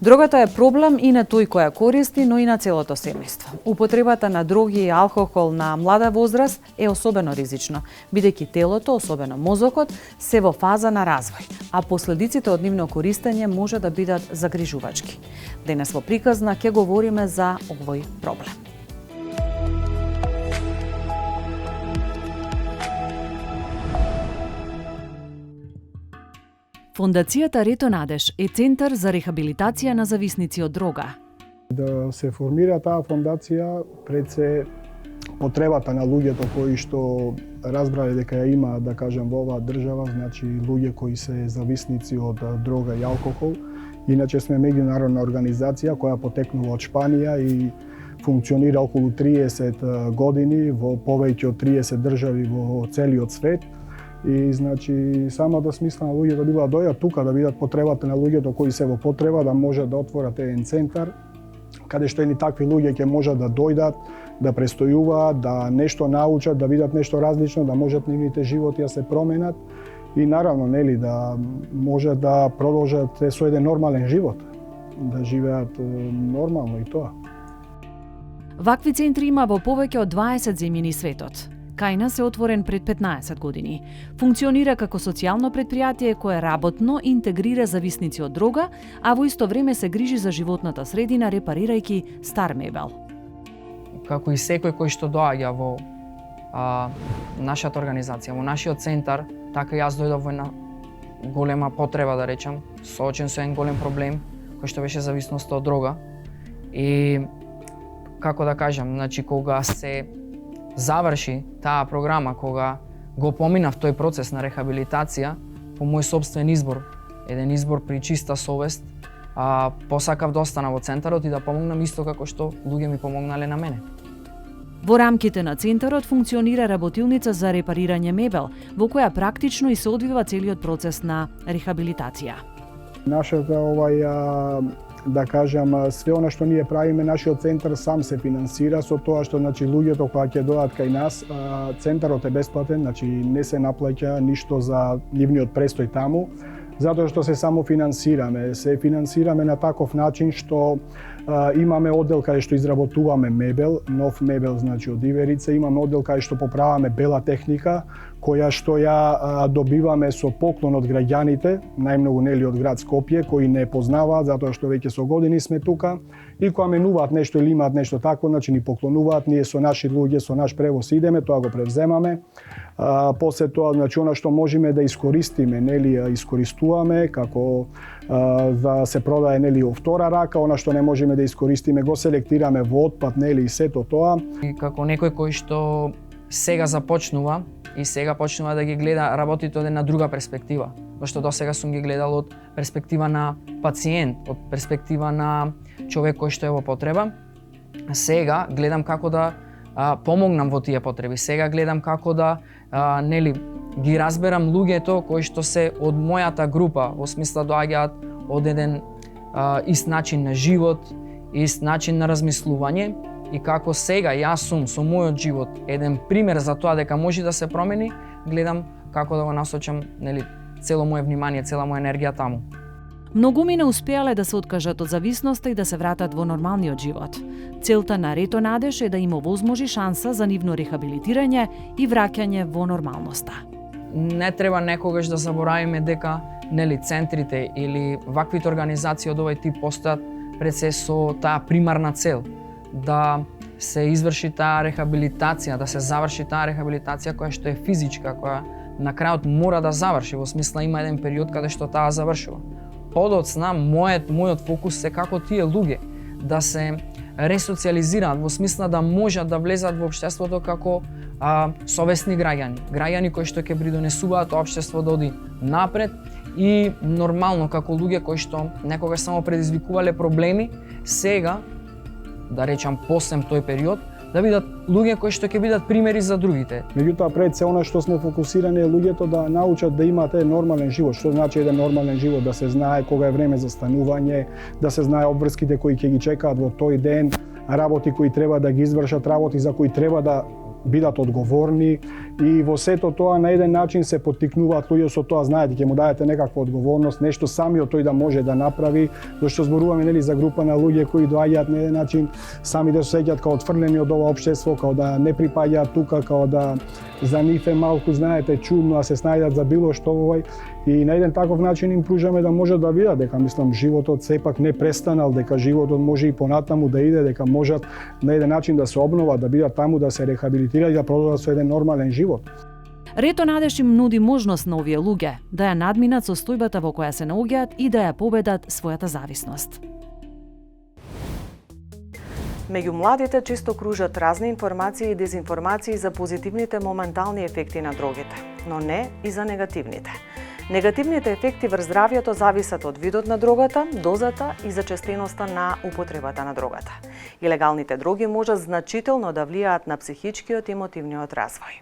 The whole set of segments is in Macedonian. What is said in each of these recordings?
Дрогата е проблем и на тој кој ја користи, но и на целото семејство. Употребата на дроги и алкохол на млада возраст е особено ризично, бидејќи телото, особено мозокот, се во фаза на развој, а последиците од нивно користење може да бидат загрижувачки. Денес во приказна ќе говориме за овој проблем. Фондацијата Рето Надеж е центар за рехабилитација на зависници од дрога. Да се формира таа фондација пред се потребата на луѓето кои што разбрале дека ја има, да кажем, во оваа држава, значи луѓе кои се зависници од дрога и алкохол. Иначе сме меѓународна организација која потекнува од Шпанија и функционира околу 30 години во повеќе од 30 држави во целиот свет. И значи самата смисла на луѓето била да дојдат тука, да видат потребата на луѓето кои се во потреба, да може да отворат еден центар каде што едни такви луѓе ќе можат да дојдат, да престојуваат, да нешто научат, да видат нешто различно, да можат нивните животи да се променат и наравно нели да може да продолжат со еден нормален живот, да живеат нормално и тоа. Вакви центри има во повеќе од 20 земји низ светот. Кај нас е отворен пред 15 години. Функционира како социјално предпријатие кое работно интегрира зависници од дрога, а во исто време се грижи за животната средина репарирајќи стар мебел. Како и секој кој што доаѓа во нашата организација, во нашиот центар, така јас дојдов во една голема потреба, да речам, соочен со еден голем проблем, кој што беше зависноста од дрога. И како да кажам, значи кога се заврши таа програма, кога го поминав тој процес на рехабилитација, по мој собствен избор, еден избор при чиста совест, посакав да остана во центарот и да помогнам исто како што луѓе ми помогнале на мене. Во рамките на центарот функционира работилница за репарирање мебел, во која практично и се одвива целиот процес на рехабилитација. Нашата да кажам, све она што ние правиме, нашиот центар сам се финансира со тоа што значи луѓето кога ќе дојдат кај нас, центарот е бесплатен, значи не се наплаќа ништо за нивниот престој таму, затоа што се само финансираме. Се финансираме на таков начин што имаме оддел каде што изработуваме мебел, нов мебел значи од иверица, имаме оддел каде што поправаме бела техника, која што ја добиваме со поклон од граѓаните, најмногу нели од град Скопје, кои не познаваат затоа што веќе со години сме тука и кога менуваат нешто или имаат нешто такво, значи ни поклонуваат, ние со наши луѓе, со наш превоз идеме, тоа го превземаме. После тоа, значи, она што можеме да искористиме, нели, искористуваме, како да се продае, нели, во втора рака, она што не можеме да искористиме, го селектираме во отпад, нели, и сето тоа. И како некој кој што сега започнува и сега почнува да ги гледа работите од една друга перспектива, зашто досега сум ги гледал од перспектива на пациент, од перспектива на човек кој што е во потреба, сега гледам како да помогнам во тие потреби. Сега гледам како да нели ги разберам луѓето кои што се од мојата група, во смисла доаѓаат од еден ист начин на живот, ист начин на размислување и како сега јас сум со мојот живот еден пример за тоа дека може да се промени, гледам како да го насочам нели цело моје внимание, цела моја енергија таму. Многуми не успеале да се откажат од зависноста и да се вратат во нормалниот живот. Целта на Рето Надеж е да им овозможи шанса за нивно рехабилитирање и враќање во нормалноста. Не треба некогаш да заборавиме дека нели центрите или ваквите организации од овој тип постојат пред се со таа примарна цел да се изврши таа рехабилитација, да се заврши таа рехабилитација која што е физичка, која на крајот мора да заврши, во смисла има еден период каде што таа завршува. Подоцна мојот фокус е како тие луѓе да се ресоциализираат, во смисла да можат да влезат во општеството како совесни граѓани кои што ќе придонесуваат општество да оди напред и нормално како луѓе кои што некогаш само предизвикувале проблеми, сега да речам после тој период да бидат луѓе кои што ќе бидат примери за другите. Меѓутоа пред се она што сме фокусирани е луѓето да научат да имаат еден нормален живот. Што значи еден нормален живот? Да се знае кога е време за станување, да се знае обврските кои ќе ги чекаат во тој ден, работи кои треба да ги извршат, работи за кои треба да бидат одговорни и во сето тоа на еден начин се поттикнуваат луѓе со тоа, знаете, ќе му дадете некаква одговорност, нешто самиот тој да може да направи, зашто зборуваме нели за група на луѓе кои доаѓаат на еден начин сами да се сеќаат као отфрлени од ова општество, као да не припаѓаат тука, као да за нив е малку, знаете, чудно да се снајдат за било што овој. И на еден таков начин им пружаме да можат да видат дека животот сепак не престанал, дека животот може и понатаму да иде, дека можат на еден начин да се обноват, да бидат таму, да се рехабилитираат и да продолжат со еден нормален живот. Рето Надеж им нуди можност на овие луѓе да ја надминат состојбата во која се наоѓаат и да ја победат својата зависност. Меѓу младите често кружат разни информации и дезинформации за позитивните моментални ефекти на дрогите, но не и за негативните. Негативните ефекти врз здравјето зависат од видот на дрогата, дозата и зачестеноста на употребата на дрогата. Илегалните дроги можат значително да влијаат на психичкиот и емотивниот развој.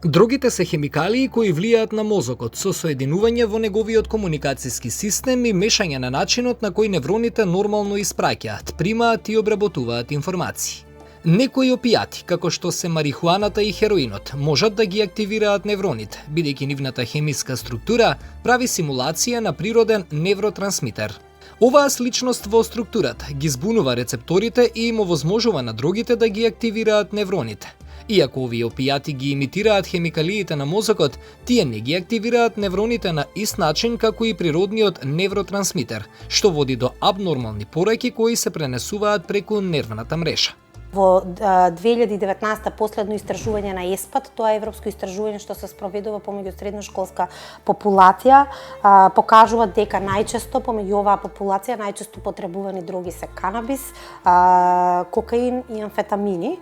Дрогите се хемикалии кои влијаат на мозокот со соединување во неговиот комуникацијски систем и мешање на начинот на кој невроните нормално испраќаат, примаат и обработуваат информации. Некои опијати, како што се марихуаната и хероинот, можат да ги активираат невроните, бидејќи нивната хемиска структура прави симулација на природен невротрансмитер. Оваа сличност во структурата ги збунува рецепторите и им овозможува на дрогите да ги активираат невроните. Иако овие опијати ги имитираат хемикалиите на мозокот, тие не ги активираат невроните на ист начин како и природниот невротрансмитер, што води до абнормални пораки кои се пренесуваат преку нервната мрежа. Во 2019 последно истражување на ЕСПАД, тоа е европско истражување што се спроведува помеѓу средношколска популација, покажува дека најчесто помеѓу оваа популација најчесто потребувани дроги се канабис, кокаин и амфетамини,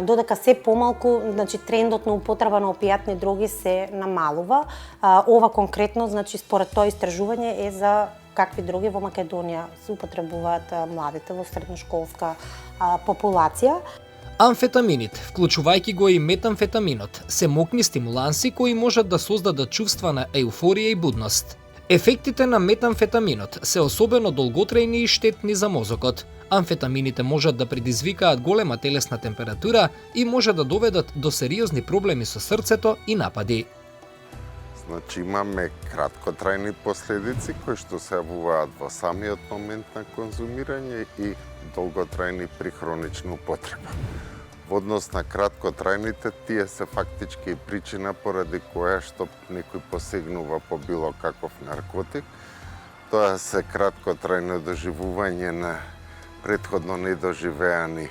додека се помалку, значи трендот на употреба на опијатни дроги се намалува. Ова конкретно, значи според тоа истражување е за какви дроги во Македонија се употребуваат младите во средношколска популација. Амфетамините, вклучувајќи го и метамфетаминот, се мокни стимуланси кои можат да создадат чувства на еуфорија и будност. Ефектите на метамфетаминот се особено долготрајни и штетни за мозокот. Амфетамините можат да предизвикаат голема телесна температура и може да доведат до сериозни проблеми со срцето и напади. Значи имаме краткотрајни последици кои што се јавуваат во самиот момент на конзумирање и долготрајни при хронична употреба. Во однос на краткотрајните, тие се фактички причина поради која што некој посегнува по било каков наркотик. Тоа се краткотрајно доживување на претходно недоживеани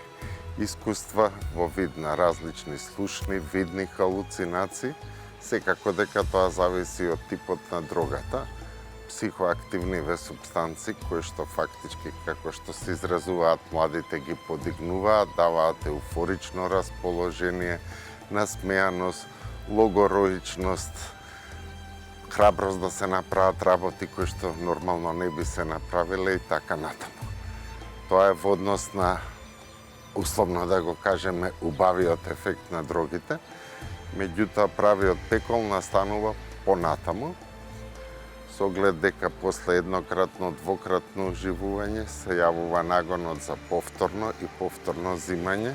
искуства во вид на различни слушни, видни халуцинации. Секако дека тоа зависи од типот на дрогата, психоактивниве супстанци кои што фактички, како што се изразуваат младите, ги подигнуваат, даваат еуфорично расположение, насмеаност, логороичност, храброст да се направат работи кои што нормално не би се направиле и така натаму. Тоа е во однос на, условно да го кажеме, убавиот ефект на дрогите. Меѓутоа, правиот пекол настанува понатаму, со оглед дека после еднократно, двократно уживување се јавува нагонот за повторно и повторно зимање,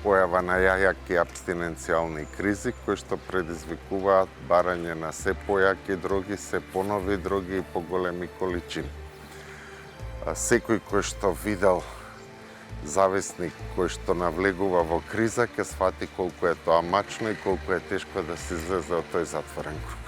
појава на јаки абстиненцијални кризи, кои што предизвикуваат барање на се појаки дроги, се понови дроги и поголеми количини. Секој кој што видел зависник кој што навлегува во криза, ќе свати колку е тоа мачно и колку е тешко да се излезе од тој затворен круг.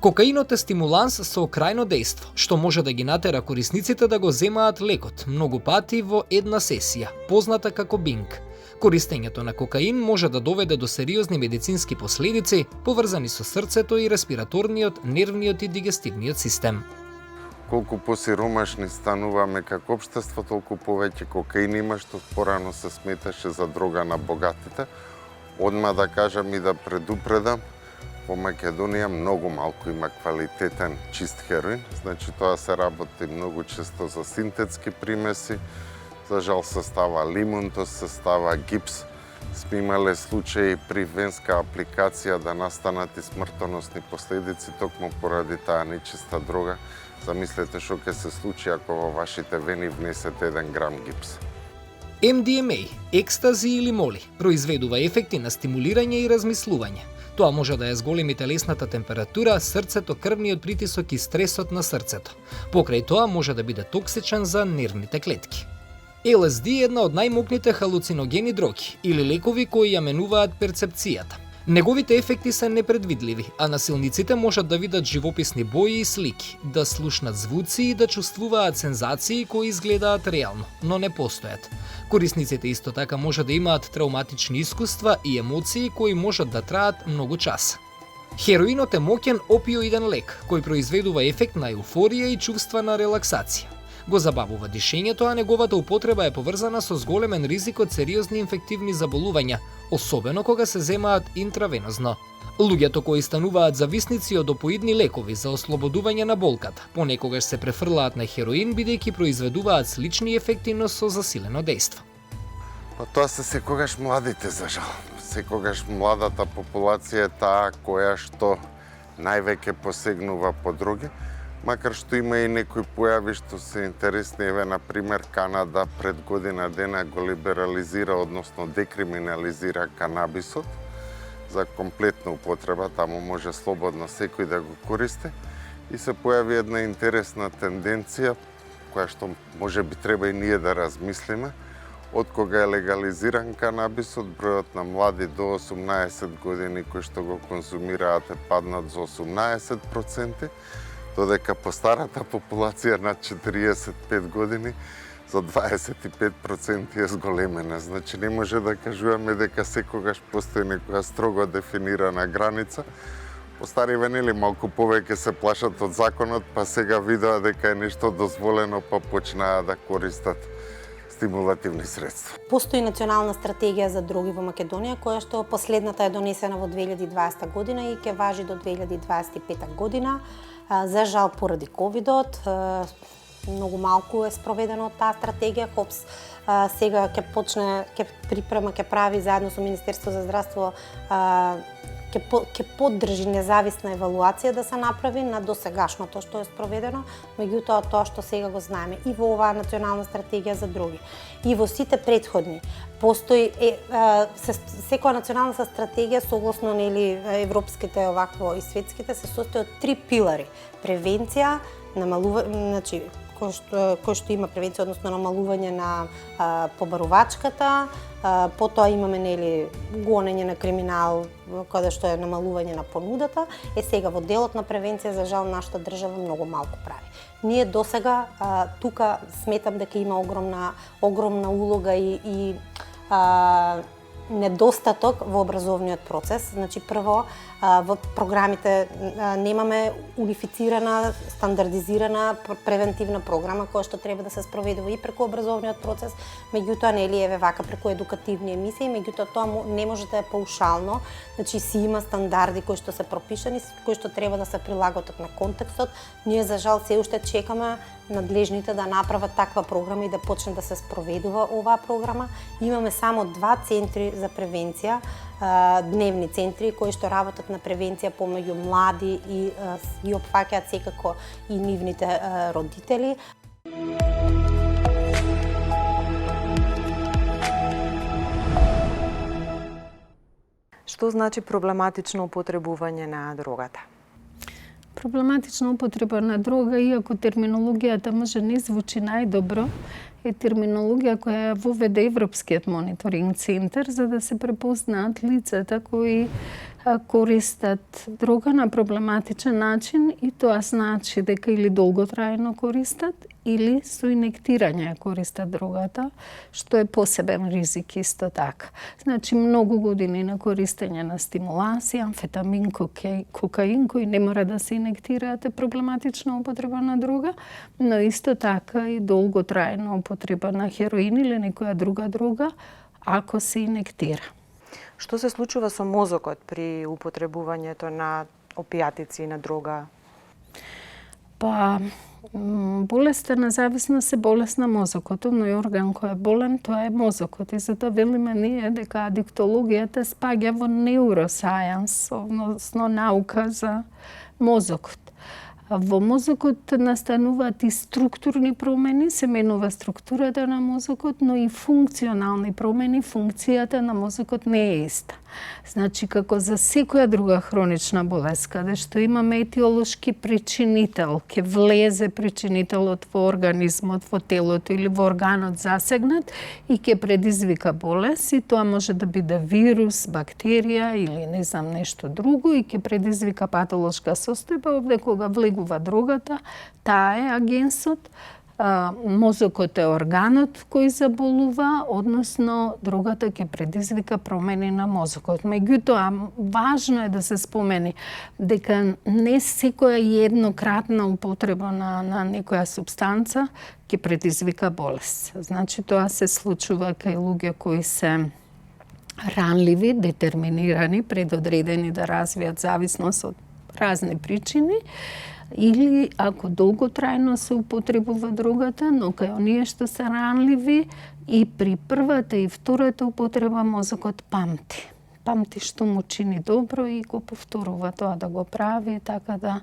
Кокаинот е стимуланс со крајно дејство, што може да ги натера корисниците да го земаат лекот многу пати во една сесија, позната како бинг. Користењето на кокаин може да доведе до сериозни медицински последици, поврзани со срцето и респираторниот, нервниот и дигестивниот систем. Колку посиромашни стануваме како општество, толку повеќе кокаин има, што порано се сметаше за дрога на богатите. Одма да кажам и да предупредам, во Македонија многу малку има квалитетен чист хероин, значи тоа се работи многу често за синтетски примеси, за жал се става лимун, тоа се става гипс, Сме имале случаи при венска апликација да настанат и смртоносни последици токму поради таа нечиста дрога. Замислете што ќе се случи ако во вашите вени внесете 1 грам гипс. MDMA, екстази или моли, произведува ефекти на стимулирање и размислување. Тоа може да е зголеми телесната температура, срцето, крвниот притисок и стресот на срцето. Покрај тоа може да биде токсичен за нервните клетки. LSD е една од најмокните халуциногени дроги или лекови кои ја менуваат перцепцијата. Неговите ефекти се непредвидливи, а насилниците можат да видат живописни бои и слики, да слушнат звуци и да чувствуваат сензации кои изгледаат реално, но не постојат. Корисниците исто така може да имаат травматични искуства и емоции кои можат да траат многу часа. Хероинот е моќен опиоиден лек кој произведува ефект на еуфорија и чувства на релаксација. Го забавува дишењето, а неговата употреба е поврзана со зголемен ризик од сериозни инфективни заболувања, особено кога се земаат интравенозно. Луѓето кои стануваат зависници од опоидни лекови за ослободување на болката, понекогаш се префрлаат на хероин бидејќи произведуваат слични ефекти, но со засилено дејство. Па тоа се секогаш младите, за жал. Секогаш младата популација е таа која што највеќе посегнува по дроги, макар што има и некои појави што се интересни. Еве, например, Канада пред година дена го либерализира, односно декриминализира канабисот за комплетна употреба, таму може слободно секој да го користи. И се појави една интересна тенденција, која што може би треба и ние да размислиме. Од кога е легализиран канабисот, бројот на млади до 18 години кои што го конзумираат е паднат за 18%, додека по старата популација над 45 години за 25% е зголемена. Значи не може да кажуваме дека секогаш постои некоја строго дефинирана граница. Постариве нели малку повеќе се плашат од законот, па сега видоа дека е нешто дозволено, па почнаа да користат стимулативни средства. Постои национална стратегија за дроги во Македонија, која што последната е донесена во 2020 година и ќе важи до 2025 година. За жал, поради ковидот, многу малку е спроведено таа стратегија. ХОПС сега ќе припрема, ќе прави заедно со Министерство за здравство, ќе поддржи независна евалуација да се направи на досегашното што е спроведено, меѓутоа тоа што сега го знаеме и во оваа национална стратегија за дроги и во сите претходни постои секоја национална стратегија согласно нели европските овакво и светските се состои од 3 пилари: превенција, значи кој што има превенција, односно намалување на побарувачката, потоа имаме нели гонење на криминал, каде што е намалување на понудата. Сега во делот на превенција, за жал, нашата држава многу малку прави. Ние досега тука сметам дека има огромна улога и недостаток во образовниот процес. Значи, прво, во програмите немаме унифицирана, стандардизирана превентивна програма која што треба да се спроведува и преку образовниот процес, меѓутоа нели еве вака преку едукативни емисии, меѓутоа тоа не може да е паушално. Значи си има стандарди кои што се пропишани, кои што треба да се прилагат на контекстот. Ние за жал се уште чекаме надлежните да направат таква програма и да почне да се спроведува оваа програма. Имаме само 2 центри за превенција, дневни центри кои што работат на превенција помеѓу млади и опфаќаат секако и нивните родители. Што значи проблематично употребување на дрогата? Проблематична употреба на дрога, иако терминологијата може не звучи најдобро, е терминологија која воведе Европскиот мониторинг центар за да се препознаат лицата кои користат дрога на проблематичен начин, и тоа значи дека или долготрајно користат или со инектирање користат дрогата, што е посебен ризик исто така. Значи многу години на користење на стимулација, амфетамин, кокаин, кои не мора да се инектираат, е проблематична употреба на дрога, но исто така и долготрајна употреба на хероин или некоја друга дрога ако се инектира. Што се случува со мозокот при употребувањето на опијатици и на дрога? Па, болеста на зависност е болест на мозокот. Овној орган кој е болен, тоа е мозокот. И затоа велиме ние дека адиктологијата спаѓа во neuroscience, односно наука за мозокот. Во мозокот настануваат и структурни промени, се менува структурата на мозокот, но и функционални промени, функцијата на мозокот не е иста. Значи, како за секоја друга хронична болест, каде што имаме етиолошки причинител, ќе влезе причинителот во организмот, во телото или во органот засегнат и ќе предизвика болест, и тоа може да биде вирус, бактерија или не знам нешто друго, и ќе предизвика патолошка состојба. Овде кога влегува дрогата, таа е агенсот, мозокот е органот кој заболува, односно дрогата ќе предизвика промени на мозокот. Меѓутоа, важно е да се спомени дека не секоја еднократна употреба на некоја супстанца ќе предизвика болест. Значи, тоа се случува кај луѓе кои се ранливи, детерминирани, предодредени да развијат зависност од разни причини, или ако долготрајно се употребува дрогата, но кај оние што се ранливи и при првата и втората употреба мозокот памти. Памти што му чини добро и го повторува тоа да го прави, така да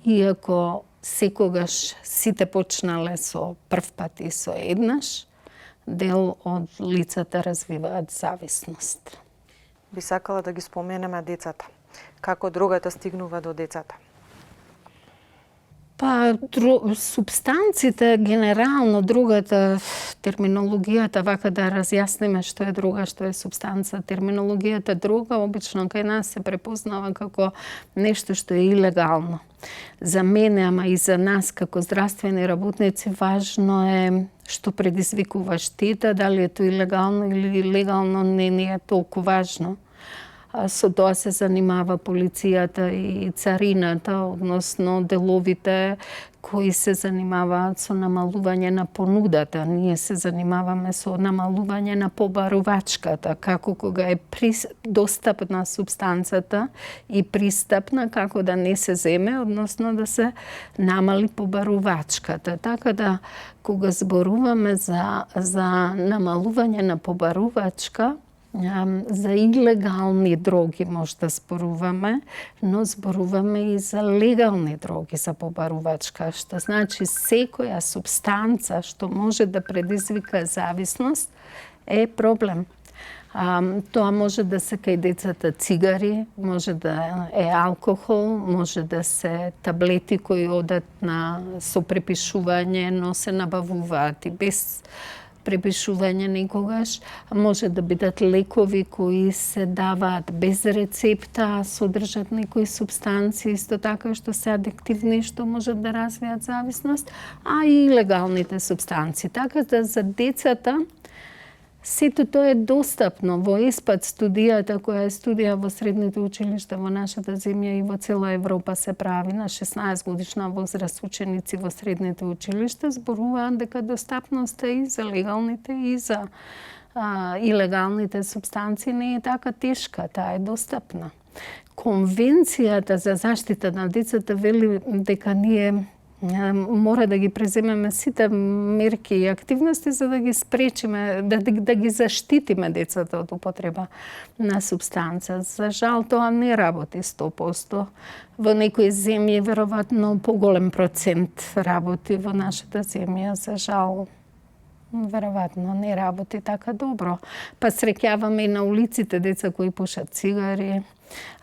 иако секогаш сите почнале со прв пат и со еднаш, дел од лицата развиваат зависност. Би сакала да ги споменеме децата. Како дрогата стигнува до децата? Па, субстанците, генерално, другата, терминологијата, вака да разјасниме што е друга, што е субстанца. Терминологијата друга, обично кај нас се препознава како нешто што е илегално. За мене, ама и за нас како здравствени работници, важно е што предизвикува штета, дали е тоа илегално или легално, не е толку важно. Со тоа се занимава полицијата и царината, односно деловите кои се занимаваат со намалување на понудата. Ние се занимаваме со намалување на побарувачката, како кога е достапна субстанцата и пристапна, како да не се земе, односно да се намали побарувачката. Така да, кога зборуваме за намалување на побарувачка, за илегални дроги може да зборуваме, но зборуваме и за легални дроги за побарувачка, што значи секоја субстанца што може да предизвика зависност е проблем. Тоа може да се кај децата цигари, може да е алкохол, може да се таблети кои одат со препишување, но се набавуваат и без препишување некогаш, може да бидат лекови кои се даваат без рецепта, содржат некои субстанции, исто така што се адиктивни, што можат да развијат зависност, а и легалните субстанции. Така да за децата сето тоа е достапно. Во ЕСПАД студијата, која е студија во средните училишта во нашата земја и во цела Европа се прави на 16 годишна возраст ученици во средните училишта, зборуваат дека достапноста и за легалните и за илегалните субстанции не е така тешка, таа е достапна. Конвенцијата за заштита на децата вели дека ние мора да ги преземеме сите мерки и активности за да ги спречиме, да ги заштитиме децата од употреба на субстанца. За жал тоа не работи 100%. Во некои земји веројатно поголем процент работи, во нашата земја за жал веројатно не работи така добро. Па среќаваме и на улиците деца кои пушат цигари,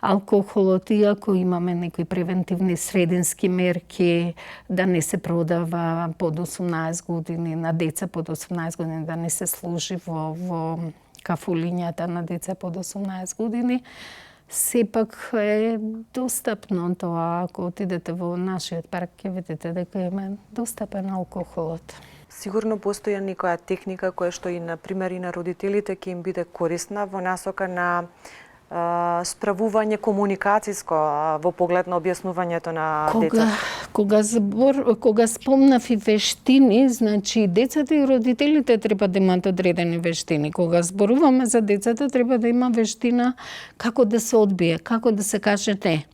алкохолот, иако имаме некои превентивни средински мерки да не се продава под 18 години, на деца под 18 години, да не се служи во кафулињата на деца под 18 години, сепак е достапно тоа. Ако отидете во нашиот парк, ќе видите дека има достапен алкохолот. Сигурно постоја некоја техника која што и на пример и на родителите ќе им биде корисна во насока на справување комуникациско во поглед на објаснувањето на децата? Кога спомнав и вештини, значи децата и родителите треба да имаат одредени вештини. Кога зборуваме за децата, треба да има вештина како да се одбие, како да се каже не.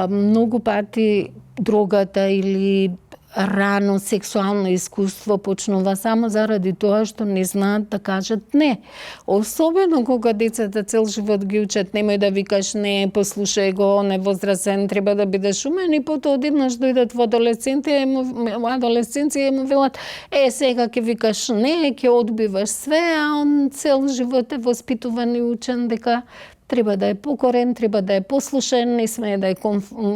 Многу пати дрогата или рано сексуално искуство почнува само заради тоа што не знаат да кажат не. Особено кога децата цел живот ги учат, немој да викаш не, послушај го, он е возрасен, треба да бидеш умен, и потоа одеднаш дојдат во адолесценција и му велат, сега ќе викаш не, ќе одбиваш све, а он цел живот е воспитуван и учен дека треба да е покорен, треба да е послушен, не смее да е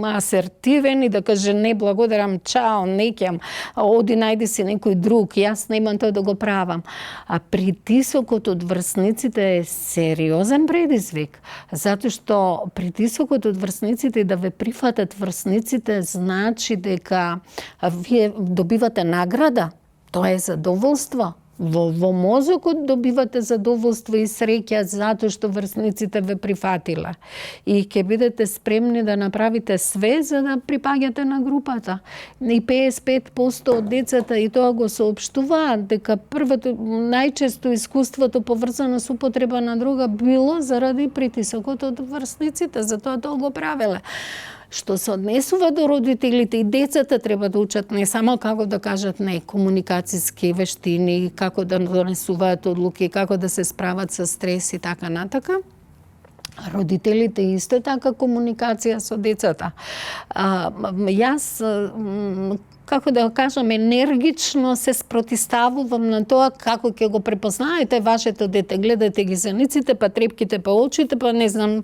асертивен и да каже не, благодарам, чао, не ќам, оди најди си некој друг, јас немам тоа да го правам. А притисокот од врсниците е сериозен предизвик, затоа што притисокот од врсниците да ве прифатат врсниците значи дека вие добивате награда, тоа е задоволство. Во мозокот добивате задоволство и среќа затоа што врсниците ве прифатиле. И ќе бидете спремни да направите све за да припаѓате на групата. И 55% од децата и тоа го соопштуваат дека првото најчесто искуството поврзано со употреба на дрога било заради притисокот од врсниците, затоа тоа го правеле. Што се однесува до родителите, и децата треба да учат не само како да кажат не, комуникациски вештини, како да донесуваат одлуки, како да се справат со стрес и така натака. Родителите исто така комуникација со децата. Јас како да кажам, енергично се спротиставувам на тоа како ќе го препознаете вашето дете. Гледате ги зениците, па трепките па очите, па не знам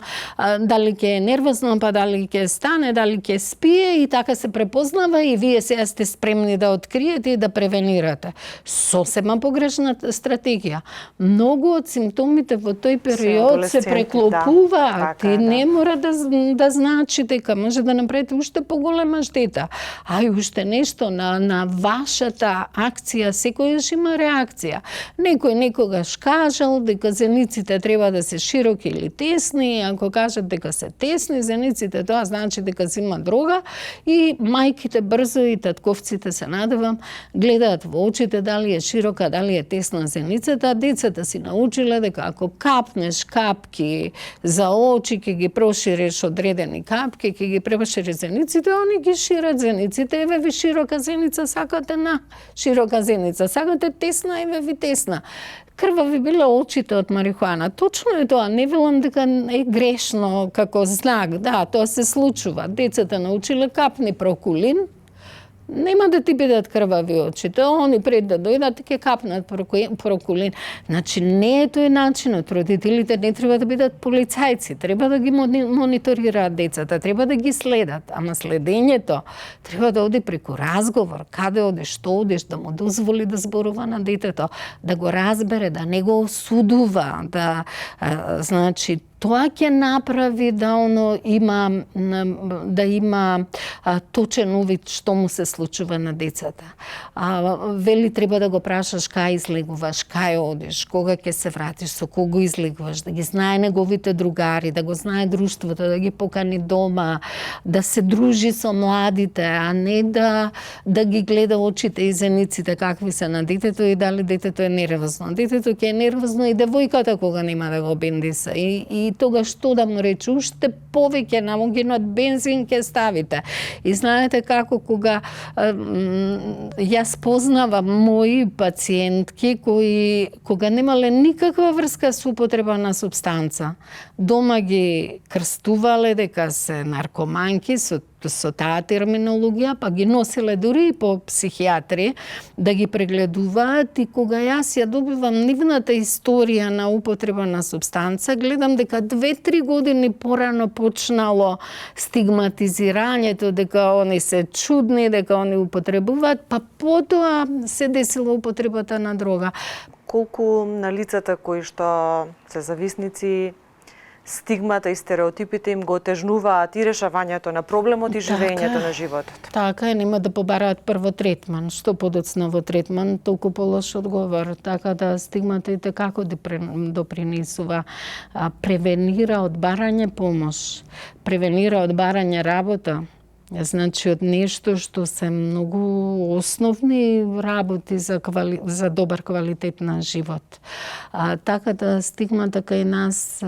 дали ќе е нервозно, па дали ќе стане, дали ќе спие, и така се препознава и вие сега сте спремни да откриете и да превенирате. Сосема погрешна стратегија. Многу од симптомите во тој период се преклопуваат и не мора да значи дека може да направите уште поголема штета. А и уште нешто на вашата акција секојаш има реакција. Некој некогаш кажал дека зениците треба да се широки или тесни, ако кажат дека се тесни зениците, тоа значи дека се има дрога, и мајките брзо и татковците, се надевам, гледаат во очите дали е широка, дали е тесна зеницата. Децата си научиле дека ако капнеш капки за очи, ќе ги прошириш одредени капки, ќе ги прошириш зениците, они ги шират зениците, еве ви широка зеница, сакате на широка зеница, сакате тесна, еве ви тесна. Крвави биле очите од марихуана. Точно е тоа, не велам дека е грешно како знак, да, тоа се случува. Децата научиле капни прокулин, нема да ти бидат крвави очите, они пред да дојдат ќе капнат прокулин. Значи не е тој начинот. Родителите не треба да бидат полицајци, треба да ги мониторираат децата, треба да ги следат, ама следењето треба да оди преку разговор, каде одиш, што одиш, да му дозволи да зборува на детето, да го разбере, да не го осудува, значи тоа ќе направи да има точен увид што му се случува на децата. Вели треба да го прашаш кај излегуваш, кај одиш, кога ќе се вратиш, со кого излегуваш, да ги знае неговите другари, да го знае друштвото, да ги покани дома, да се дружи со младите, а не да ги гледа очите и зениците какви се на детето и дали детето е нервозно. Детето ќе е нервозно и девојката кога нема да го бендиса. И тогаш што да му рече, уште повеќе намогинот бензин ќе ставите. И знаете како кога јас познавам мои пациентки кои кога немале никаква врска со употреба на супстанца, дома ги крстувале дека се наркоманки со таа терминологија, па ги носиле дури и по психијатри да ги прегледуваат, и кога јас ја добивам нивната историја на употреба на супстанца, гледам дека 2-3 години порано почнало стигматизирањето, дека они се чудни, дека они употребуваат, па потоа се десила употребата на дрога. Колку на лицата кои што се зависници стигмата и стереотипите им го отежнуваат и решавањето на проблемот и живењето на животот. Така е, нема да побараат прво третман. Што подоцна во третман, толку полош одговор. Така да стигмата и како допринесува. Превенира од барање помош, превенира од барање работа. Значи, од нешто што се многу основни работи за добар квалитет на живот. Така да стигмата кај нас,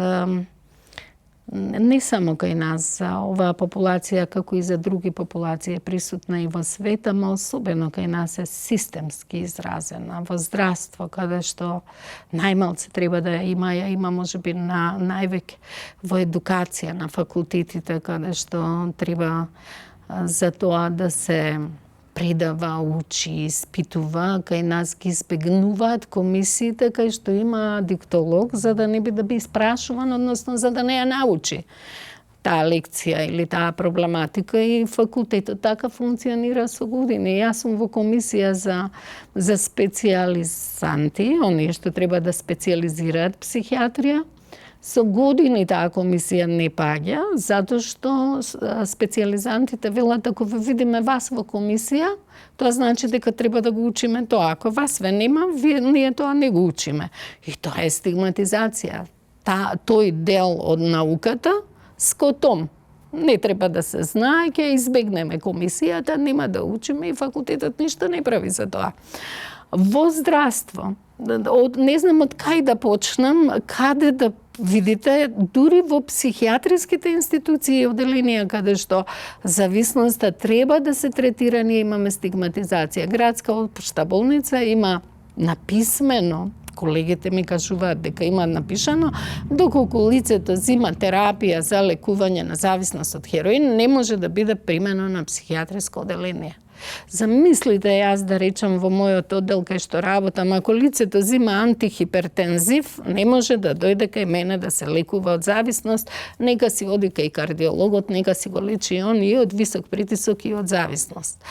не само кај нас, за оваа популација, како и за други популации, е присутна и во света, ама особено кај нас е системски изразена. Во здравство, каде што најмалце треба да ја има можеби највеќе во едукација на факултетите, каде што треба за тоа да се предава, учи, испитува, кај нас ги избегнуваат комисиите кај што има диктолог, за да не би да би испрашуван, односно за да не ја научи таа лекција или таа проблематика, и факултетот така функционира со години. Јас сум во комисија за специјализанти, оние што треба да специјализираат психијатрија. Со години таа комисија не паѓа, затоа што специјализантите велат, ако ве видиме вас во комисија, тоа значи дека треба да го учиме тоа. Ако вас ве нема, ние тоа не го учиме. И тоа е стигматизација. Тој дел од науката, скотом. Не треба да се знае, ќе избегнеме комисијата, нема да учиме и факултетот ништо не прави за тоа. Во здравство, не знам од кај да почнам, каде да видите, дури во психијатриските институции и одделенија каде што зависноста треба да се третира, ние имаме стигматизација. Градска општа болница има написмено, колегите ми кажуваат дека има напишано, доколку лицето зима терапија за лекување на зависност од хероин, не може да биде примено на психијатриско одделение. Замислите, јас да речам во мојот оддел кај што работам, ако лицето зима антихипертензив, не може да дојде кај мене да се лекува од зависност, нека си оди кај кардиологот, нека си го лечи он и од висок притисок и од зависност.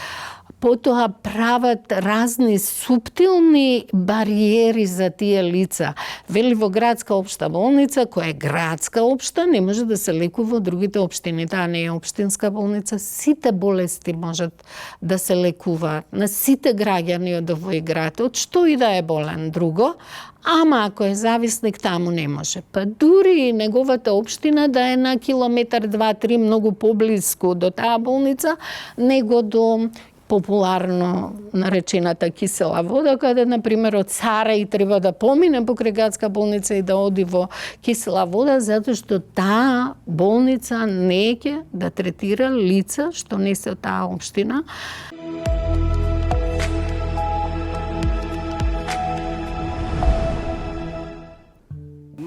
Потоа прават разни суптилни бариери за тие лица. Вели во градска општа болница, која е градска општа, не може да се лекува од другите општини. Таа не е општинска болница. Сите болести можат да се лекуваат на сите граѓани од овој град, од што и да е болен друго, ама ако е зависник, таму не може. Па дури и неговата општина да е на километар, 2-3 многу поблиску до таа болница, него до популарно наречената кисела вода, каде, например, од Сарај треба да помине покрај градска болница и да оди во кисела вода, затоа што таа болница не ќе да третира лица што не се од таа општина.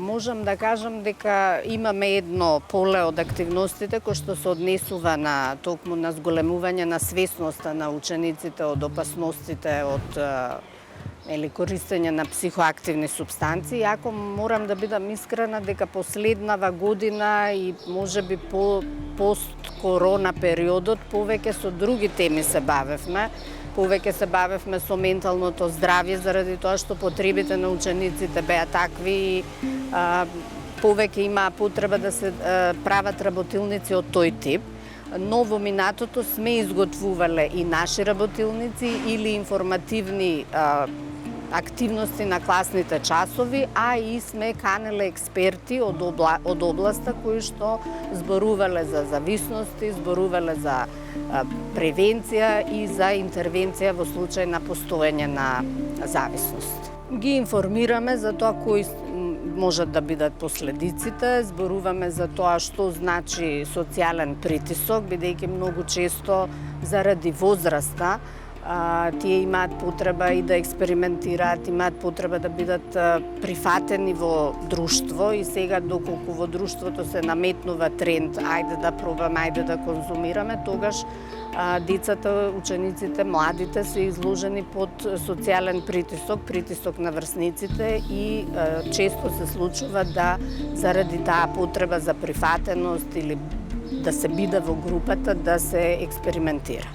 Можам да кажам дека имаме едно поле од активностите кој што се однесува на токму на зголемување на свесноста на учениците од опасностите од користење на психоактивни супстанции. Иако морам да бидам искрена дека последнава година и можеби пост-корона периодот повеќе со други теми се бавевме. Повеќе се бавевме со менталното здравје заради тоа што потребите на учениците беа такви и повеќе има потреба да се прават работилници од тој тип. Но во минатото сме изготвувале и наши работилници или информативни активности на класните часови, а и сме канеле експерти од областа кои што зборувале за зависности, зборувале за превенција и за интервенција во случај на постоење на зависност. Ги информираме за тоа кои можат да бидат последиците, зборуваме за тоа што значи социјален притисок, бидејќи многу често заради возраста тие имаат потреба и да експериментираат, имаат потреба да бидат прифатени во друштво и сега доколку во друштвото се наметнува тренд ајде да пробаме, ајде да конзумираме, тогаш децата, учениците, младите се изложени под социјален притисок, притисок на врсниците и често се случува да заради таа потреба за прифатеност или да се биде во групата, да се експериментира.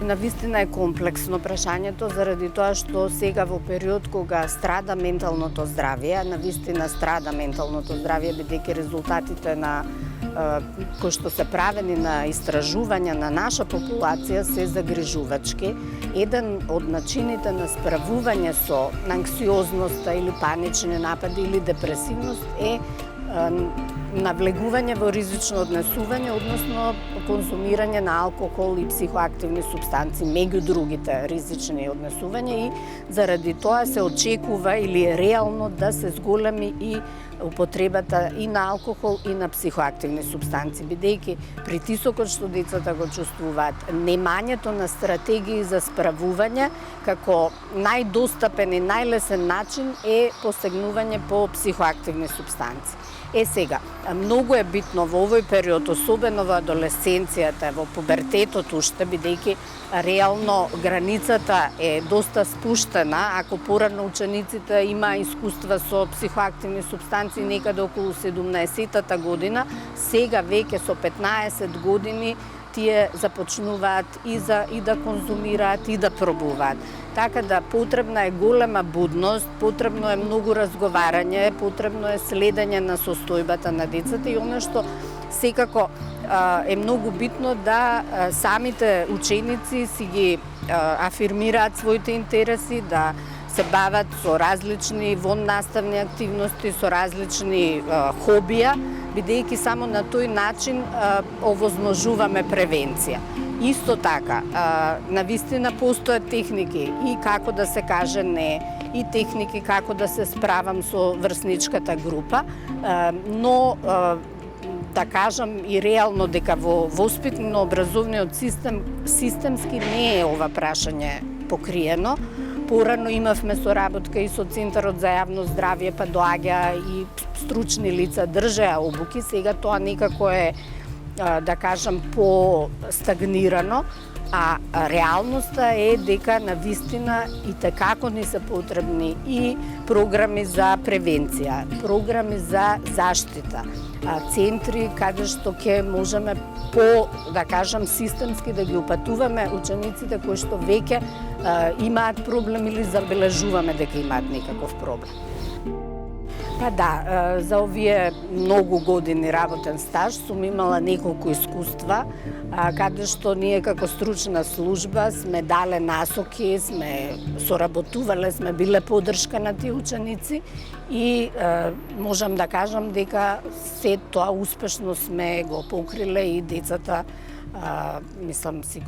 Навистина е комплексно прашањето заради тоа што сега во период кога страда менталното здравје, навистина страда менталното здравје бидејќи резултатите на кои што се правени на истражувања на наша популација се загрижувачки. Еден од начините на справување со анксиозноста или панични напади или депресивност е навлегување во ризично однесување, односно конзумирање на алкохол и психоактивни супстанци, меѓу другите ризични однесувања, и заради тоа се очекува или е реално да се зголеми и употребата и на алкохол и на психоактивни супстанци, бидејќи притисокот што децата го чувствуваат, немањето на стратегии за справување како најдостапен и најлесен начин е посегнување по психоактивни супстанци. Сега, многу е битно во овој период, особено во адолесценцијата, во пубертетот уште, бидејќи реално границата е доста спуштена. Ако порано учениците има искуства со психоактивни супстанции некаде околу 17-та година, сега веќе со 15 години тие започнуваат и да конзумираат и да пробуваат. Така да потребна е голема будност, потребно е многу разговарање, потребно е следење на состојбата на децата и оно што секако е многу битно да самите ученици си ги афирмираат своите интереси, да се бават со различни воннаставни активности, со различни хобија, бидејќи само на тој начин овозможуваме превенција. Исто така, навистина постојат техники и како да се каже не, и техники како да се справам со врсничката група, но да кажам и реално дека во воспитно-образовниот систем системски не е ова прашање покриено. Порано имавме соработка и со Центарот за јавно здравје, па доаѓа и стручни лица држеа обуки, сега тоа некако е, да кажам, по-стагнирано, а реалноста е дека навистина и tekako ни се потребни и програми за превенција, програми за заштита, центри каде што ќе можеме да кажам, системски да ги упатуваме учениците кои што веќе имаат проблем или забележуваме дека имаат некаков проблем. Па да, за овие многу години работен стаж сум имала неколку искуства, каде што ние како стручна служба сме дале насоки, сме соработувале, сме биле поддршка на тие ученици и можам да кажам дека се тоа успешно сме го покриле и децата, мислам, си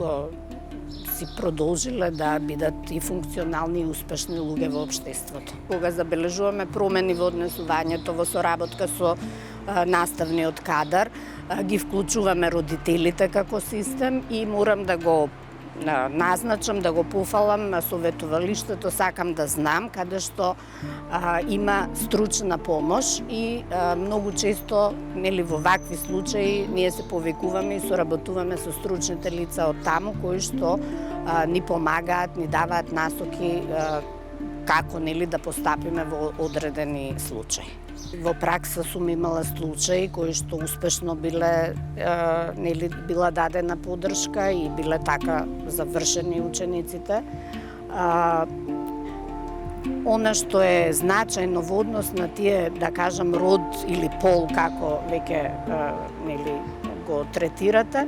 продолжиле да бидат и функционални и успешни луѓе во општеството. Кога забележуваме промени во однесувањето, во соработка со наставниот кадар, ги вклучуваме родителите како систем и морам да го назначам, да го пофалам советувалиштето, сакам да знам каде што има стручна помош и многу често, нели, во вакви случаи ние се повикуваме и соработуваме со стручните лица од таму кои што ни помагаат, ни даваат насоки како, нели, да постапиме во одредени случаи. Во пракса сум имала случаи кои што успешно била дадена поддршка и биле така завршени учениците. Она што е значајно во однос на тие, да кажам, род или пол, како веќе го третирате,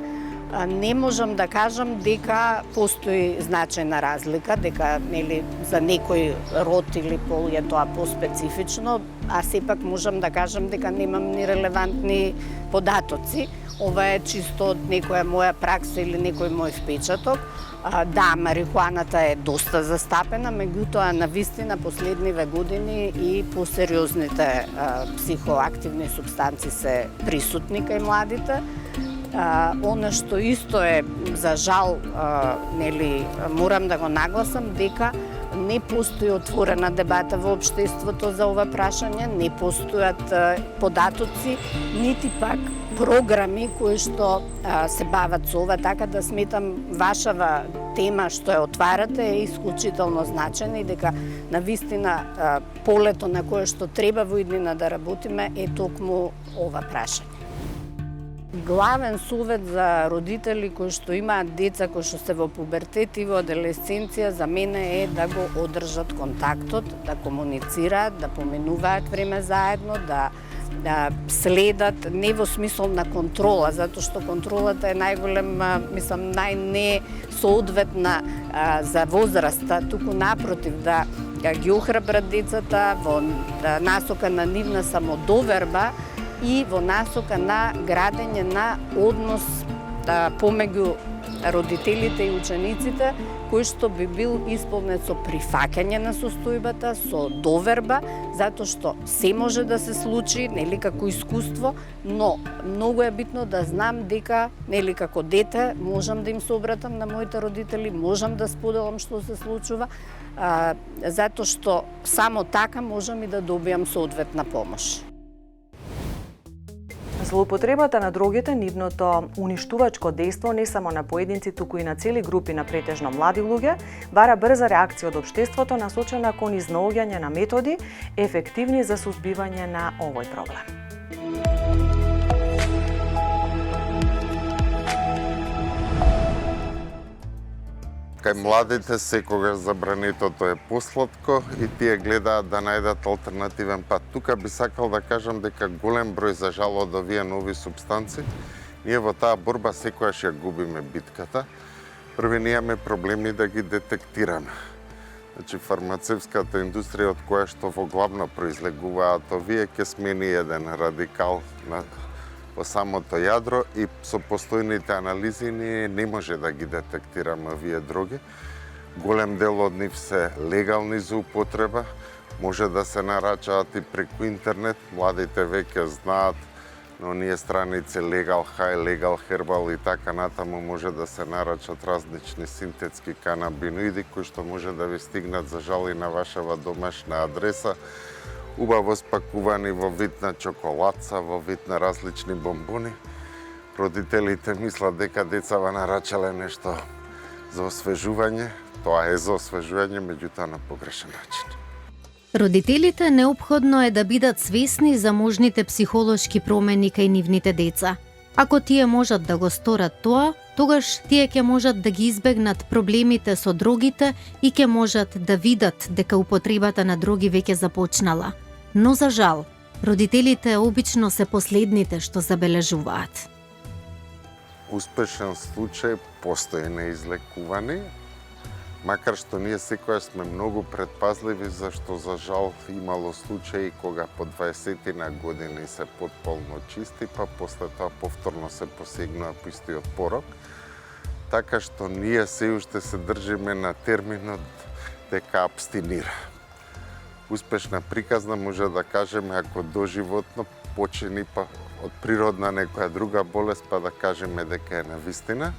не можам да кажам дека постои значајна разлика, дека за некој род или пол е тоа поспецифично, а сепак можам да кажам дека немам ни релевантни податоци. Ова е чисто од некоја моја пракса или некој мој впечаток. Да, марихуаната е доста застапена, меѓутоа навистина последниве години и посериозните психоактивни супстанци се присутни кај младите. Она што исто е, за жал, морам да го нагласам, дека не постои отворена дебата во општеството за ова прашање, не постојат податоци, нити пак програми кои што се бават со ова, така да сметам вашава тема што ја отварате е исклучително значајна и дека навистина полето на кое што треба во иднина да работиме е токму ова прашање. главен совет за родители кои што имаат деца кои што се во пубертет и во адолесценција за мене е да го одржат контактот, да комуницираат, да поминуваат време заедно, да следат, не во смисол на контрола, затоа што контролата е најголем, мислам, најнесоодветна за возраста, туку напротив, да ги охрабрат децата во насока на нивна самодоверба и во насока на градење на однос помеѓу родителите и учениците, кој што би бил исполнет со прифаќање на состојбата, со доверба, затоа што се може да се случи, нели како искуство, но многу е битно да знам дека, нели како дете, можам да им се обратам на моите родители, можам да споделам што се случува, затоа што само така можам и да добијам соодветна помош. Злоупотребата на дрогите, нивното уништувачко дејство не само на поединци, туку и на цели групи на претежно млади луѓе, бара брза реакција од општеството насочена кон изнаоѓање на методи ефективни за сузбивање на овој проблем. Кај младите секогаш забранетото е посладко и тие гледаат да најдат алтернативен пат. Тука би сакал да кажам дека голем број за жал од овие нови супстанци, ние во таа борба секогаш ја губиме битката. Први ние имаме проблеми да ги детектираме. Значи фармацевската индустрија од која што во главно произлегуваат овие ќе смени еден радикал во самото јадро и со постојните анализи ние не може да ги детектираме овие дроги. Голем дел од нив се легални за употреба, може да се нарачаат и преку интернет, младите веќе знаат, но ние страници Legal High, Legal Herbal и така натаму може да се нарачат различни синтетски канабиноиди кои што може да ви стигнат за жал и на вашава домашна адреса, убаво спакувани во вид на чоколадца, во вид на различни бомбони. Родителите мислат дека децава нарачале нешто за освежување, тоа е за освежување, меѓутоа на погрешен начин. Родителите неопходно е да бидат свесни за можните психолошки промени кај нивните деца. Ако тие можат да го сторат тоа, тогаш тие ќе можат да ги избегнат проблемите со дрогите и ќе можат да видат дека употребата на дроги веќе започнала. Но за жал, родителите обично се последните што забележуваат. Успешен случај постои неизлекувани, макар што ние секогаш сме многу предпазливи, зашто за жал имало случаи кога по 20 на години се потполно чисти, па после тоа повторно се посегнува по истиот порок. Така што ние се уште се држиме на терминот дека абстинира. Успешна приказна може да кажеме ако доживотно почини па од природна некоја друга болест, па да кажеме дека е навистина.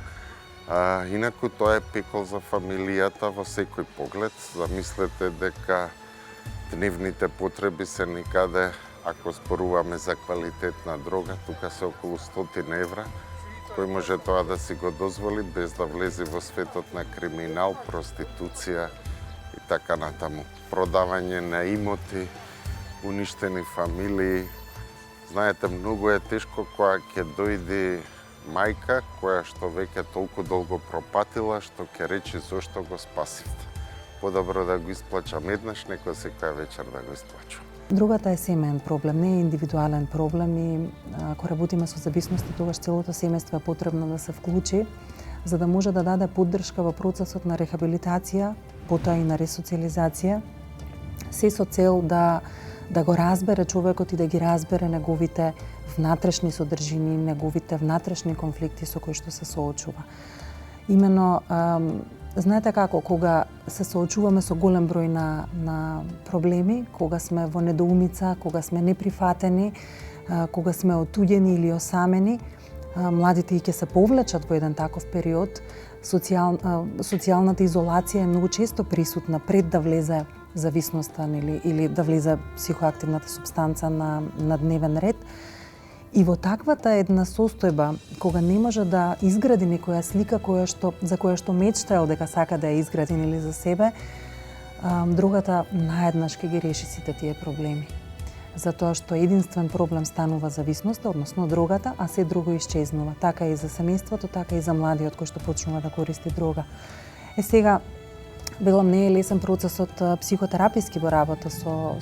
Инаку тоа е пекол за фамилијата во секој поглед. Замислете дека дневните потреби се никаде, ако споруваме за квалитетна дрога, тука се околу 100 евра. Кој може тоа да си го дозволи без да влезе во светот на криминал, проституција и така натаму. Продавање на имоти, уништени фамилии. Знаете, многу е тешко кога ќе дојде мајка која што веќе толку долго пропатила, што ќе рече зошто го спасивте. Подобро да го исплачам еднаш, некој секоја вечер да го исплачам. Другата е семеен проблем, не е индивидуален проблем и ако работиме со зависности, тогаш целото семејство е потребно да се вклучи, за да може да даде поддршка во процесот на рехабилитација, потоа и на ресоциализација, се со цел да го разбере човекот и да ги разбере неговите внатрешни содржини, неговите внатрешни конфликти со кои што се соочува. Имено, знаете како, кога се соочуваме со голем број на проблеми, кога сме во недоумица, кога сме неприфатени, кога сме отуѓени или осамени, младите и ќе се повлечат во еден таков период. Социјалната изолација е многу често присутна пред да влезе зависноста или да влезе психоактивната супстанца на дневен ред. И во таквата една состојба, кога не може да изгради некоја слика за која што мечтаел дека сака да ја изгради или за себе, другата наеднаш ќе ги реши сите тие проблеми. затоа што единствен проблем станува зависноста, односно дрогата, а се друго исчезнува. Така и за семејството, така и за младиот кој што почнува да користи дрога. Сега, белом не е лесен процесот психотераписки во работа со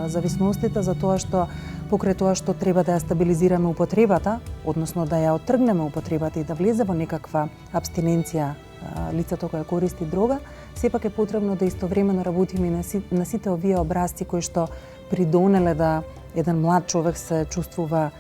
зависностите, затоа што покрај тоа што треба да ја стабилизираме употребата, односно да ја оттргнеме употребата и да влезе во некаква абстиненција лицето кое користи дрога, сепак е потребно да истовремено работиме на сите овие образци кои што придонеле да еден млад човек се чувствува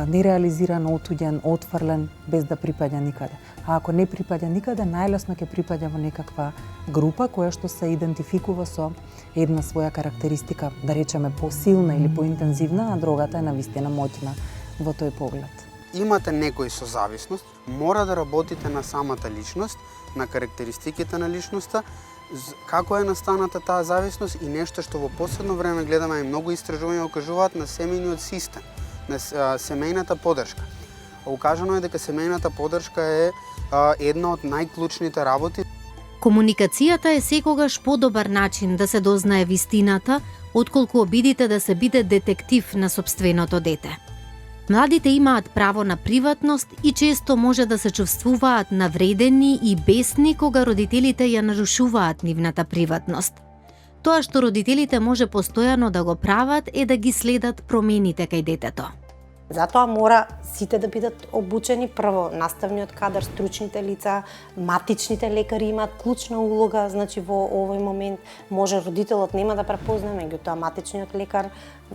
нереализиран, отуѓен, отфрлен, без да припаѓа никаде. А ако не припаѓа никаде, најлесно ќе припаѓа во некаква група која што се идентификува со една своја карактеристика, да речеме посилна или поинтензивна, а дрогата е навистина моќна во тој поглед. Имате некој со зависност, мора да работите на самата личност, на карактеристиките на личноста, како е настаната таа зависност и нешто што во последно време гледаме и многу истражувања окажуваат на семејниот систем, на семејната поддршка. Укажано е дека семејната поддршка е една од најклучните работи. Комуникацијата е секогаш подобар начин да се дознае вистината, отколку обидите да се биде детектив на сопственото дете. Младите имаат право на приватност и често може да се чувствуваат навредени и бесни кога родителите ја нарушуваат нивната приватност. Тоа што родителите може постојано да го прават е да ги следат промените кај детето. Затоа мора сите да бидат обучени, прво наставниот кадар, стручните лица, матичните лекари имаат клучна улога, значи во овој момент може родителот нема да препознае, меѓутоа матичниот лекар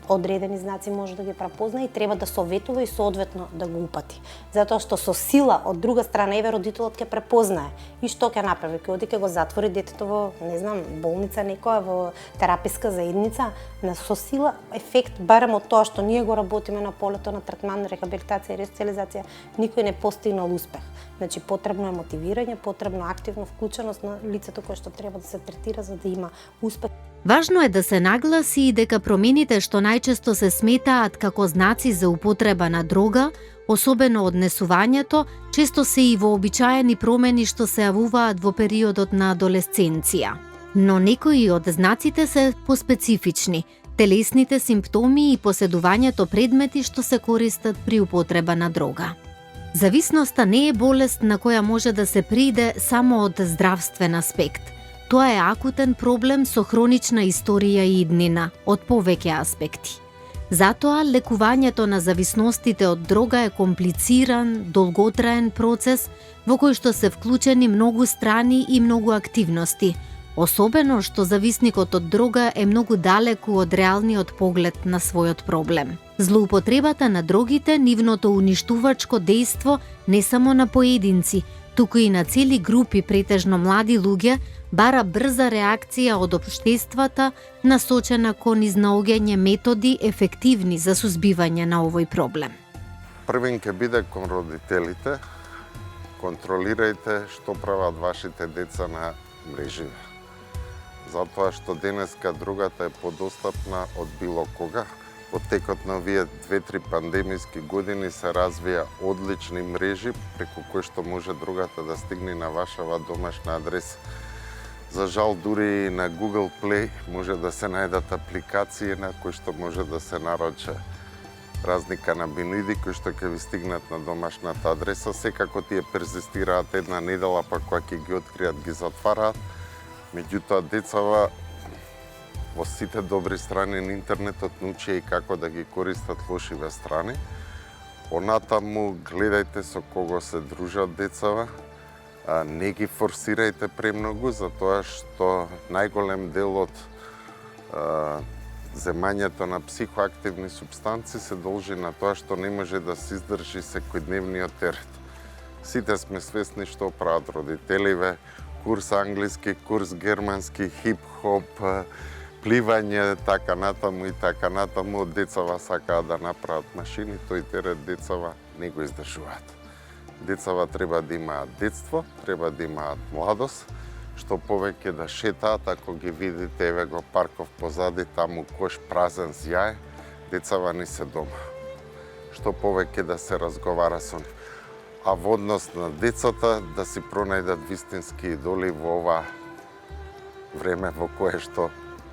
одредени знаци може да ги препознае и треба да советува и соодветно да го упати. Затоа што со сила од друга страна еве родителот ќе препознае и што ќе направи, ќе оди ќе го затвори детето во, не знам, болница некоја, во тераписка заедница, со сила ефект барем од тоа што ние го работиме на полето на третман, рехабилитација и ресоциализација, никој не постигнал успех. Значи потребно е мотивирање, потребно активна вклученост на лицето кое што треба да се третира за да има успех. Важно е да се нагласи и дека промените што најчесто се сметаат како знаци за употреба на дрога, особено однесувањето, често се и вообичаени промени што се јавуваат во периодот на адолесценција. Но некои од знаците се поспецифични, телесните симптоми и поседувањето предмети што се користат при употреба на дрога. Зависноста не е болест на која може да се пријде само од здравствен аспект. Тоа е акутен проблем со хронична историја и иднина, од повеќе аспекти. Затоа, лекувањето на зависностите од дрога е комплициран, долготраен процес во кој што се вклучени многу страни и многу активности, особено што зависникот од дрога е многу далеку од реалниот поглед на својот проблем. Злоупотребата на дрогите, нивното уништувачко дејство не само на поединци, туку и на цели групи претежно млади луѓе, бара брза реакција од општествата насочена кон изнаоѓање методи ефективни за сузбивање на овој проблем. Првен ќе биде кон родителите. Контролирајте што прават вашите деца на мреживе. Затоа што денеска другата е подостапна од било кога. Во текот на овие 2-3 пандемиски години се развија одлични мрежи преку кои што може другата да стигне на вашава домашна адреса. За жал, дури и на Google Play може да се најдат апликации на кои што може да се нароче разни канабиноиди кои што ќе ви стигнат на домашната адреса. Секако тие перзистираат една недела, па кога ќе ги откријат ги затвараат. Меѓутоа, децава во сите добри страни на интернетот научија и како да ги користат лошиве страни. Онатаму гледајте со кого се дружат децава, не ги форсирајте премногу, затоа што најголем дел од земањето на психоактивни субстанци се должи на тоа што не може да се издржи секојдневниот терет. Сите сме свесни што прават родителиве, курс англиски, курс германски, хип-хоп, пливање, така натаму и така натаму. Децава сакаат да направат машини, тој терет децава не го издржуваат. Децава треба да имаат детство, треба да имаат младост, што повеќе да шетаат, ако ги видите, еве го парков позади, таму кош празен зјај, децава не се дома. Што повеќе да се разговара со нив. А во однос на децата да си пронајдат вистински идоли во ова време во кое што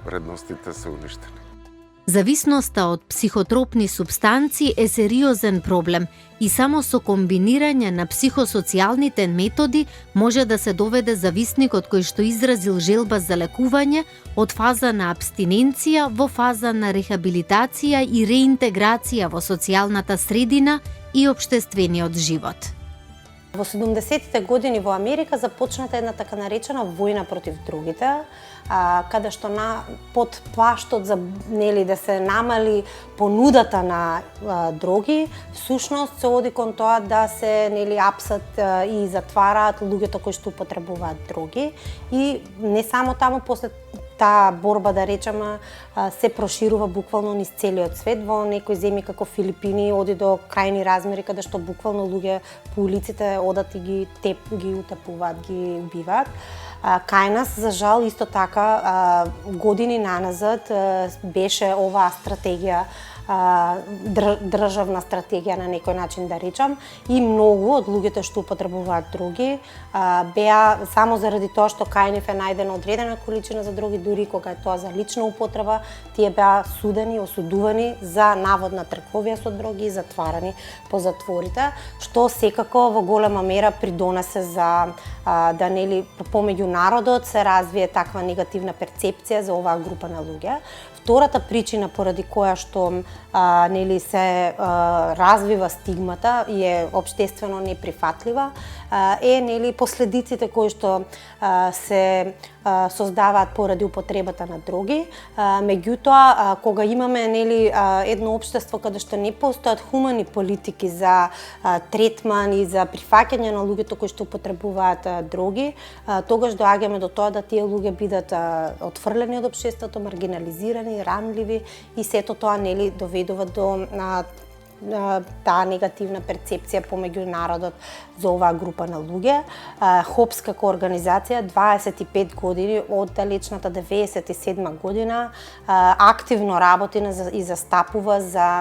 вредностите се уништени. Зависноста од психотропни супстанции е сериозен проблем и само со комбинирање на психосоцијалните методи може да се доведе зависникот кој што изразил желба за лекување од фаза на абстиненција во фаза на рехабилитација и реинтеграција во социјалната средина и општествениот живот. Во 70-тите години во Америка започната една така наречена војна против другите, каде што под плаштот за да се намали понудата на дроги, всушност се оди кон тоа да се апсат и затвараат луѓето кои што употребуваат дроги, и не само таму, после таа борба, да речеме, се проширува буквално низ целиот свет. Во некои земји како Филипини оди до крајни размери каде што буквално луѓе по улиците одат и ги утапуваат, ги убиваат. Кај нас, за жал, исто така, години наназад беше оваа стратегија, државна стратегија на некој начин, да речам, и многу од луѓето што употребуваат дроги беа само заради тоа што кај нив е најдена одредена количина за дроги, дури кога е тоа за лична употреба, тие беа судени, осудувани за наводна трговија со дроги и затварани по затворите, што секако во голема мера придонесе за да помеѓу народот се развие таква негативна перцепција за оваа група на луѓе. Втората причина поради која што се развива стигмата и е општествено неприфатлива е последиците кои што се создаваат поради употребата на дроги. Меѓутоа, кога имаме едно општество каде што не постојат хумани политики за третман и за прифаќање на луѓето кои што употребуваат дроги, тогаш доаѓаме до тоа да тие луѓе бидат отфрлени од општеството, маргинализирани, ранливи, и сето тоа доведува до таа негативна перцепција помеѓу народот за оваа група на луѓе. ХОПС како организација 25 години, од далечната 97 година, активно работи и застапува за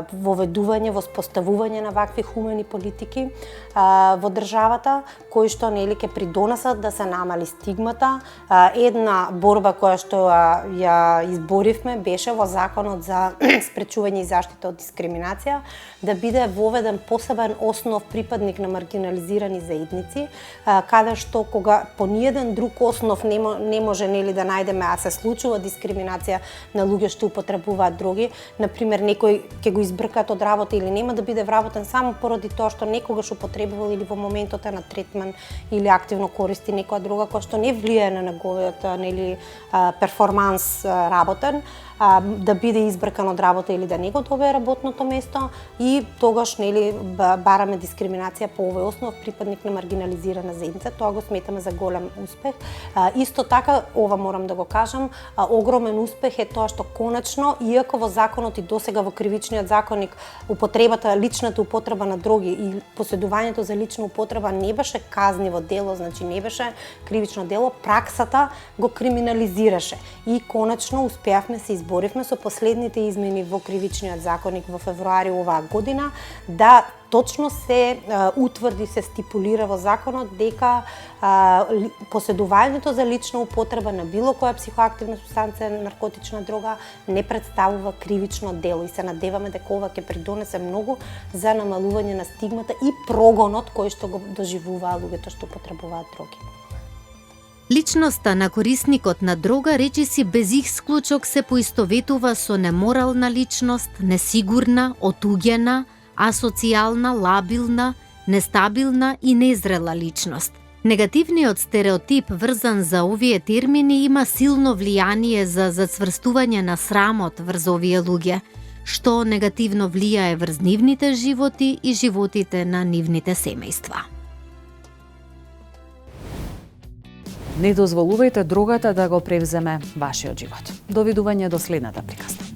воведување, воспоставување на вакви хумани политики во државата, кои што ќе придонесат да се намали стигмата. Една борба која што ја изборивме беше во Законот за спречување и заштита од дискриминација, да биде воведен посебен основ припадник на маргинализирани заедници, каде што кога по ниеден друг основ не може да најдеме, а се случува дискриминација на луѓе што употребуваат дроги, например некој ќе го избркаат од работа или нема да биде вработен само поради тоа што некогаш употребувал или во моментот на третман или активно користи некоја дрога која што не влијае на неговиот перформанс работен, да биде избркан од работа или да не го добие работното место, и тогаш бараме дискриминација по овој основ припадник на маргинализирана заедница. Тоа го сметаме за голем успех. Исто така, ова морам да го кажам, огромен успех е тоа што конечно, иако во законот и досега во кривичниот законник личната употреба на дроги и поседувањето за лична употреба не беше казниво дело, значи не беше кривично дело, праксата го криминализираше. И конечно успеавме се изборивме со последните измени во кривичниот законник во февруари оваа година да точно се утврди, се стипулира во законот дека поседувањето за лична употреба на било која психоактивна супстанција, наркотична дрога не представува кривично дело, и се надеваме дека ова ќе придонесе многу за намалување на стигмата и прогонот кој што го доживуваат луѓето што употребуваат дроги. Личноста на корисникот на дрога речиси без исклучок се поистоветува со неморална личност, несигурна, отуѓена, асоцијална, лабилна, нестабилна и незрела личност. Негативниот стереотип врзан за овие термини има силно влијание за зацврстување на срамот врз овие луѓе, што негативно влијае врз нивните животи и животите на нивните семејства. Не дозволувајте дрогата да го превземе вашиот живот. Довидување до следната приказна.